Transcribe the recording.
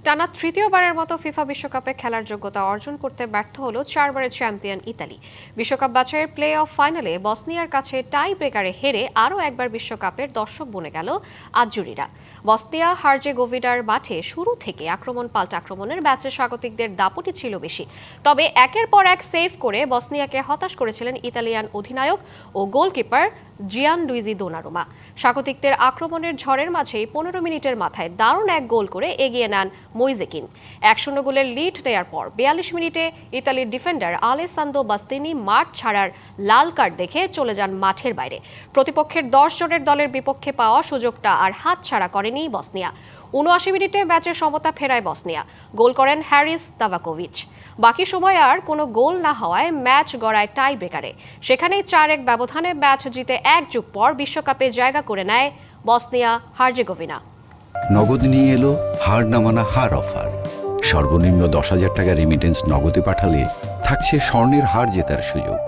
টানা তৃতীয়বারের মতো ফিফা বিশ্বকাপে খেলার যোগ্যতা অর্জন করতে ব্যর্থ হল 4বারের চ্যাম্পিয়ন ইতালি। বিশ্বকাপ বাছাইয়ের প্লে অফ ফাইনালে বসনিয়ার কাছে টাই ব্রেকারে হেরে আরও একবার বিশ্বকাপের দর্শক বনে গেল আজুরিরা। বসনিয়া হার্জেগোভিনার মাঠে শুরু থেকে আক্রমণ পাল্টা আক্রমণের ম্যাচে স্বাগতিকদের দাপটই ছিল বেশি। তবে একের পর এক সেভ করে বসনিয়াকে হতাশ করেছিলেন ইতালিয়ান অধিনায়ক ও গোলকিপার জিয়ানলুইজি দোনারুমা। স্বাগতিকদের আক্রমণের ঝড়ের মাঝেই 15 মিনিটের মাথায় দারুণ এক গোল করে এগিয়ে নেন মইজেকিন। 1-0 গোলের লিড নেয়ার পর 42 মিনিটে ইতালির ডিফেন্ডার আলেসান্দ্রো বাস্তিনি মাঠ ছাড়ার লাল কার্ড দেখে চলে যান মাঠের বাইরে। প্রতিপক্ষের 10 জনের দলের বিপক্ষে পাওয়া সুযোগটা আর হাতছাড়া করেনি বসনিয়া। 79 মিনিটে ম্যাচের সমতা ফেরায় বসনিয়া। গোল করেন হ্যারিস তাভাকোভিচ। বাকি সময় আর কোনো গোল না হওয়ায় ম্যাচ গড়ায় টাই ব্রেকারে। সেখানেই 4-1 ব্যবধানে ম্যাচ জিতে এক যুগ পর বিশ্বকাপে জায়গা করে নেয় বসনিয়া হার্জেগোভিনা। নগদ নিয়ে এলো হার না মানা হার অফার। সর্বনিম্ন 10,000 টাকা রেমিটেন্স নগদে পাঠালে থাকছে স্বর্ণের হার জেতার সুযোগ।